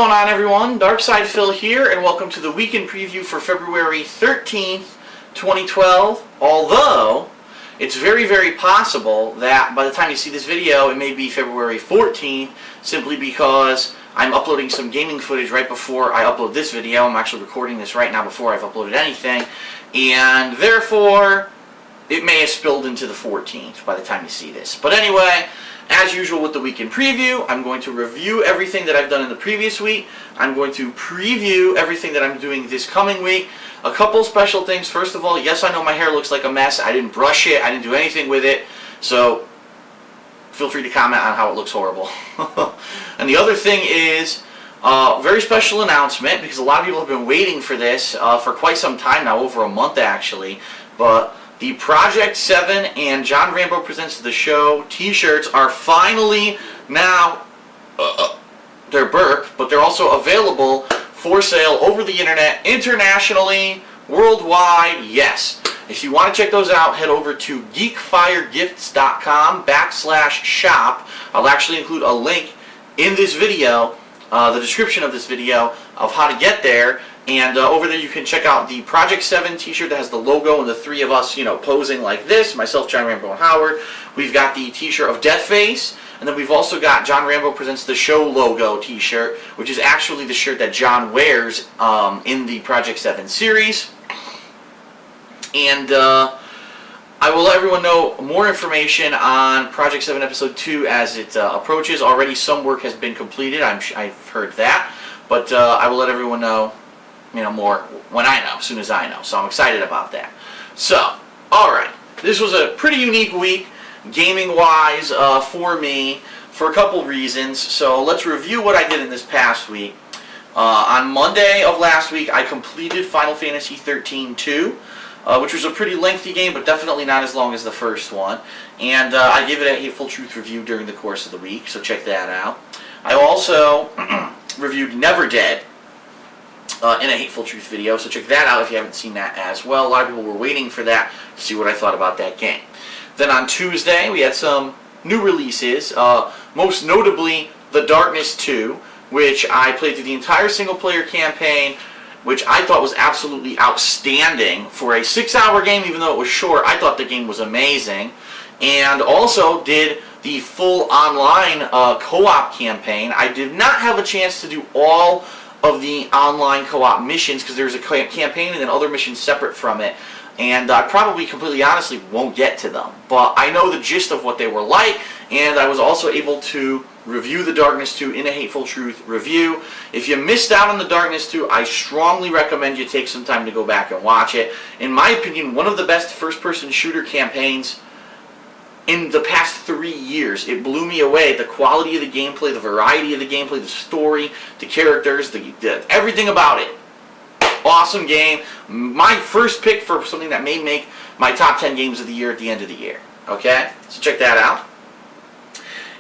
going on, everyone? Darkside Phil here, and welcome to the weekend preview for February 13th, 2012. Although, it's very, very possible that by the time you see this video, it may be February 14th, simply because I'm uploading some gaming footage right before I upload this video. I'm actually recording this right now before I've uploaded anything, and therefore, it may have spilled into the 14th by the time you see this. But anyway, as usual with the weekend preview, I'm going to review everything that I've done in the previous week. I'm going to preview everything that I'm doing this coming week. A couple special things. First of all, yes, I know my hair looks like a mess. I didn't brush it. I didn't do anything with it. So, feel free to comment on how it looks horrible. And the other thing is, very special announcement, because a lot of people have been waiting for this for quite some time now, over a month actually. But the Project 7 and John Rambo Presents the Show t-shirts are finally now, they're Burke, but they're also available for sale over the internet, internationally, worldwide, yes. If you want to check those out, head over to geekfiregifts.com/shop. I'll actually include a link in this video, the description of this video, of how to get there. And over there you can check out the Project 7 t-shirt that has the logo and the three of us, you know, posing like this. Myself, John Rambo, and Howard. We've got the t-shirt of Deathface. And then we've also got John Rambo Presents the Show logo t-shirt, which is actually the shirt that John wears in the Project 7 series. And I will let everyone know more information on Project 7 Episode 2 as it approaches. Already some work has been completed. I've heard that. But I will let everyone know, you know, more when I know, as soon as I know. So I'm excited about that. So, alright. This was a pretty unique week, gaming-wise, for me, for a couple reasons. So let's review what I did in this past week. On Monday of last week, I completed Final Fantasy 13-2, which was a pretty lengthy game, but definitely not as long as the first one. And I gave it a Hateful Truth review during the course of the week, so check that out. I also reviewed Never Dead in a Hateful Truth video, so check that out if you haven't seen that as well. A lot of people were waiting for that to see what I thought about that game. Then on Tuesday, we had some new releases, most notably The Darkness 2, which I played through the entire single-player campaign, which I thought was absolutely outstanding. For a 6-hour game, even though it was short, I thought the game was amazing. And also did the full online co-op campaign. I did not have a chance to do all of the online co-op missions, because there's a campaign and then other missions separate from it, and I probably completely honestly won't get to them, but I know the gist of what they were like, and I was also able to review The Darkness 2 in a Hateful Truth review. If you missed out on The Darkness 2, I strongly recommend you take some time to go back and watch it. In my opinion, one of the best first-person shooter campaigns in the past 3 years. It blew me away. The quality of the gameplay, the variety of the gameplay, the story, the characters, everything about it. Awesome game. My first pick for something that may make my top 10 games of the year at the end of the year. Okay? So check that out.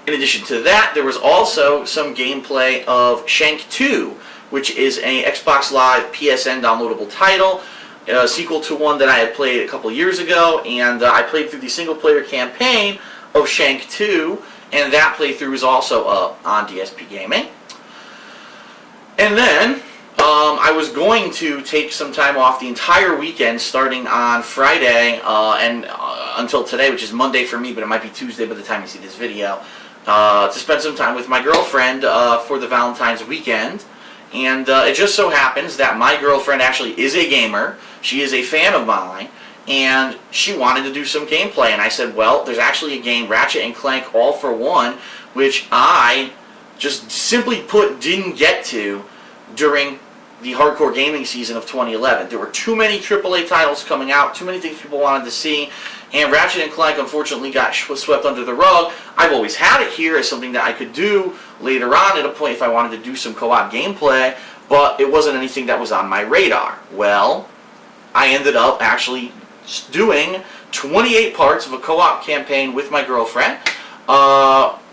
In addition to that, there was also some gameplay of Shank 2, which is an Xbox Live PSN downloadable title. A sequel to one that I had played a couple years ago, and I played through the single-player campaign of Shank 2, and that playthrough is also up on DSPGaming. And then, I was going to take some time off the entire weekend, starting on Friday and until today, which is Monday for me, but it might be Tuesday by the time you see this video, to spend some time with my girlfriend for the Valentine's weekend. And it just so happens that my girlfriend actually is a gamer. She is a fan of mine, and she wanted to do some gameplay. And I said, well, there's actually a game, Ratchet & Clank All for One, which I just simply put didn't get to during the hardcore gaming season of 2011. There were too many AAA titles coming out, too many things people wanted to see, and Ratchet & Clank unfortunately got swept under the rug. I've always had it here as something that I could do later on at a point if I wanted to do some co-op gameplay, but it wasn't anything that was on my radar. Well, I ended up actually doing 28 parts of a co-op campaign with my girlfriend.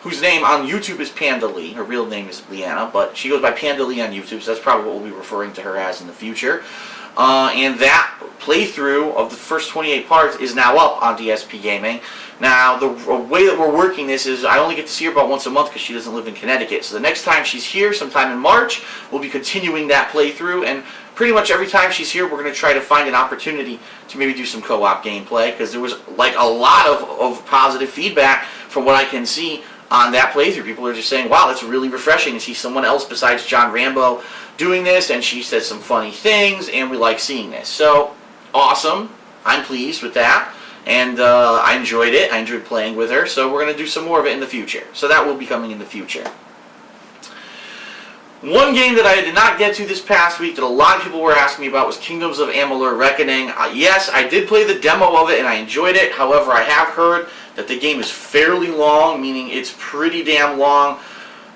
whose name on YouTube is Panda Lee. Her real name is Leanna, but she goes by Panda Lee on YouTube, so that's probably what we'll be referring to her as in the future. And that playthrough of the first 28 parts is now up on DSPGaming. Now, the way that we're working this is I only get to see her about once a month because she doesn't live in Connecticut. So the next time she's here, sometime in March, we'll be continuing that playthrough. And pretty much every time she's here, we're going to try to find an opportunity to maybe do some co-op gameplay, because there was like a lot of positive feedback from what I can see on that playthrough. People are just saying, wow, that's really refreshing to see someone else besides John Rambo doing this, and she says some funny things, and we like seeing this. So, awesome. I'm pleased with that, and I enjoyed it. I enjoyed playing with her, so we're going to do some more of it in the future. So that will be coming in the future. One game that I did not get to this past week that a lot of people were asking me about was Kingdoms of Amalur Reckoning. Yes, I did play the demo of it and I enjoyed it. However, I have heard that the game is fairly long, meaning it's pretty damn long,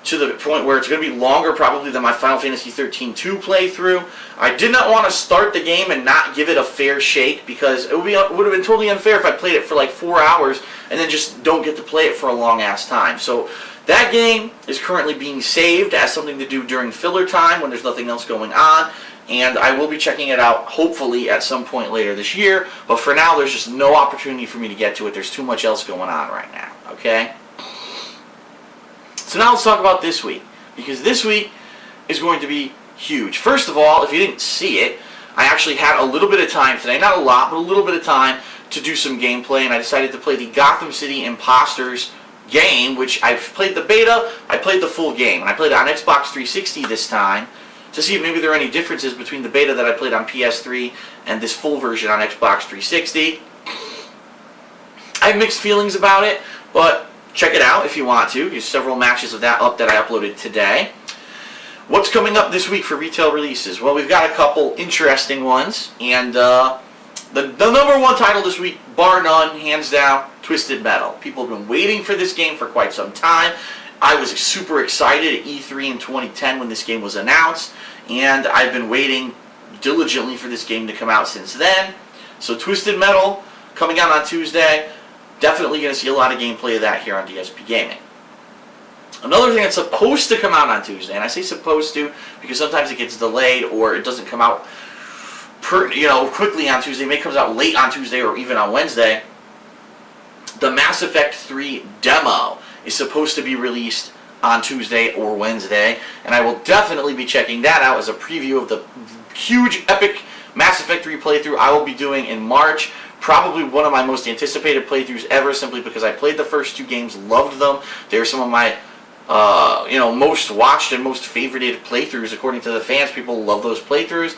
to the point where it's going to be longer probably than my Final Fantasy XIII 2 playthrough. I did not want to start the game and not give it a fair shake, because it would have been totally unfair if I played it for like 4 hours and then just don't get to play it for a long ass time. So that game is currently being saved as something to do during filler time when there's nothing else going on, and I will be checking it out hopefully at some point later this year, but for now there's just no opportunity for me to get to it. There's too much else going on right now, okay? So now let's talk about this week, because this week is going to be huge. First of all, if you didn't see it, I actually had a little bit of time today, not a lot, but a little bit of time to do some gameplay, and I decided to play the Gotham City Imposters game, which I've played the beta, I played the full game, and I played it on Xbox 360 this time to see if maybe there are any differences between the beta that I played on PS3 and this full version on Xbox 360. I have mixed feelings about it, but check it out if you want to. There's several matches of that up that I uploaded today. What's coming up this week for retail releases? Well, we've got a couple interesting ones, and the number one title this week, bar none, hands down, Twisted Metal. People have been waiting for this game for quite some time. I was super excited at E3 in 2010 when this game was announced, and I've been waiting diligently for this game to come out since then. So Twisted Metal, coming out on Tuesday. Definitely going to see a lot of gameplay of that here on DSPGaming. Another thing that's supposed to come out on Tuesday, and I say supposed to because sometimes it gets delayed or it doesn't come out quickly on Tuesday. It may come out late on Tuesday or even on Wednesday. The Mass Effect 3 demo is supposed to be released on Tuesday or Wednesday, and I will definitely be checking that out as a preview of the huge, epic Mass Effect 3 playthrough I will be doing in March. Probably one of my most anticipated playthroughs ever, simply because I played the first two games, loved them. They're some of my most watched and most favorited playthroughs according to the fans. People love those playthroughs.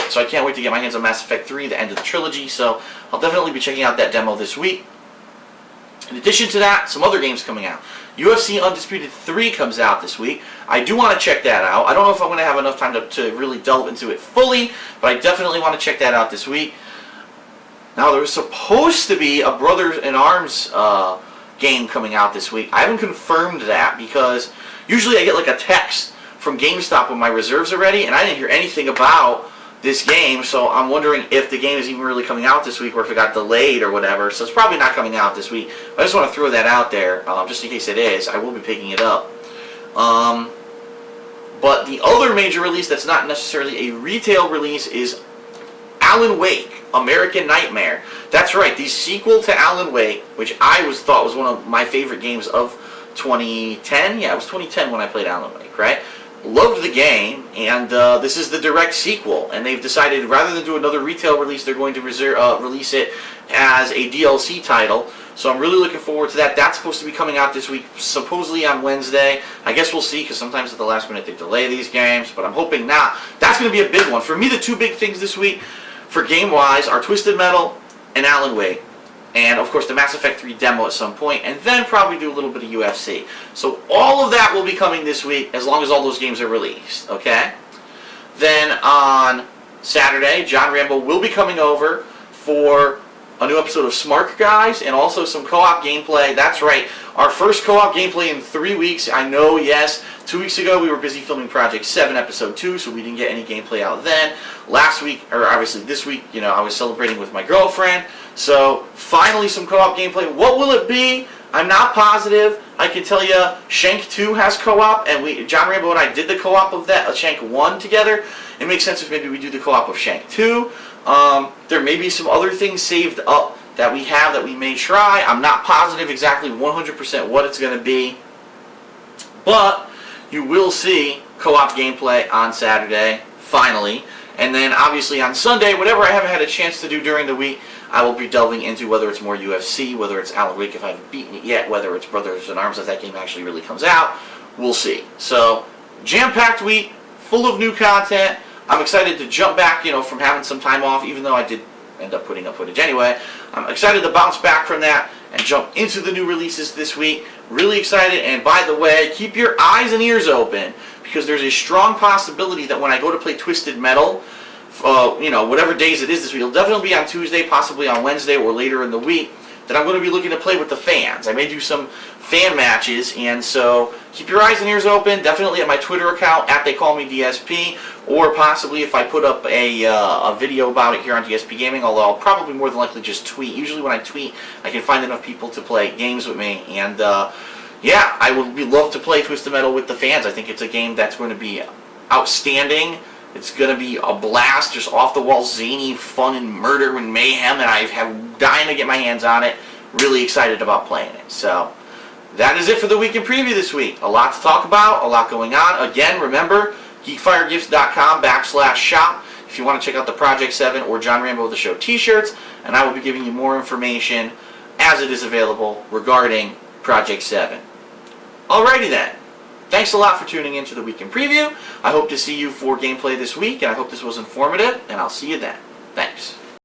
So I can't wait to get my hands on Mass Effect 3, the end of the trilogy. So I'll definitely be checking out that demo this week. In addition to that, some other games coming out. UFC Undisputed 3 comes out this week. I do want to check that out. I don't know if I'm going to have enough time to really delve into it fully, but I definitely want to check that out this week. Now, there was supposed to be a Brothers in Arms game coming out this week. I haven't confirmed that because usually I get like a text from GameStop when my reserves are ready, and I didn't hear anything about this game, so I'm wondering if the game is even really coming out this week or if it got delayed or whatever. So it's probably not coming out this week. I just want to throw that out there, just in case it is. I will be picking it up. But the other major release that's not necessarily a retail release is Alan Wake, American Nightmare. That's right, the sequel to Alan Wake, which I thought was one of my favorite games of 2010. Yeah, it was 2010 when I played Alan Wake, right? Loved the game, and this is the direct sequel, and they've decided rather than do another retail release, they're going to release it as a DLC title. So I'm really looking forward to that. That's supposed to be coming out this week, supposedly on Wednesday. I guess we'll see, because sometimes at the last minute they delay these games, but I'm hoping not. That's going to be a big one. For me, the two big things this week for game-wise are Twisted Metal and Alan Wake. And, of course, the Mass Effect 3 demo at some point, and then probably do a little bit of UFC. So all of that will be coming this week, as long as all those games are released, okay? Then on Saturday, John Rambo will be coming over for a new episode of Smart Guys, and also some co-op gameplay. That's right, our first co-op gameplay in 3 weeks. I know, yes, 2 weeks ago we were busy filming Project 7 Episode 2, so we didn't get any gameplay out then. Last week, or obviously this week, I was celebrating with my girlfriend. So, finally some co-op gameplay. What will it be? I'm not positive. I can tell you Shank 2 has co-op, and John Rambo and I did the co-op of that, Shank 1 together. It makes sense if maybe we do the co-op of Shank 2. There may be some other things saved up that we have that we may try. I'm not positive exactly 100% what it's going to be, but you will see co-op gameplay on Saturday, finally. And then obviously on Sunday, whatever I haven't had a chance to do during the week, I will be delving into whether it's more UFC, whether it's Alan Wake if I haven't beaten it yet, whether it's Brothers in Arms if that game actually really comes out. We'll see. So, jam-packed week, full of new content. I'm excited to jump back, from having some time off, even though I did end up putting up footage anyway. I'm excited to bounce back from that and jump into the new releases this week. Really excited, and by the way, keep your eyes and ears open, because there's a strong possibility that when I go to play Twisted Metal, whatever days it is this week, it'll definitely be on Tuesday, possibly on Wednesday or later in the week, that I'm going to be looking to play with the fans. I may do some fan matches, and so keep your eyes and ears open, definitely at my Twitter account, @TheyCallMeDSP, or possibly if I put up a video about it here on DSPGaming, although I'll probably more than likely just tweet. Usually when I tweet, I can find enough people to play games with me, and yeah, I would love to play Twisted Metal with the fans. I think it's a game that's going to be outstanding. It's going to be a blast, just off-the-wall, zany fun and murder and mayhem, and I have dying to get my hands on it. Really excited about playing it. So, that is it for the Week in Preview this week. A lot to talk about, a lot going on. Again, remember, geekfiregifts.com/shop if you want to check out the Project 7 or John Rambo the Show t-shirts, and I will be giving you more information as it is available regarding Project 7. Alrighty then. Thanks a lot for tuning in to the Week in Preview. I hope to see you for gameplay this week, and I hope this was informative, and I'll see you then.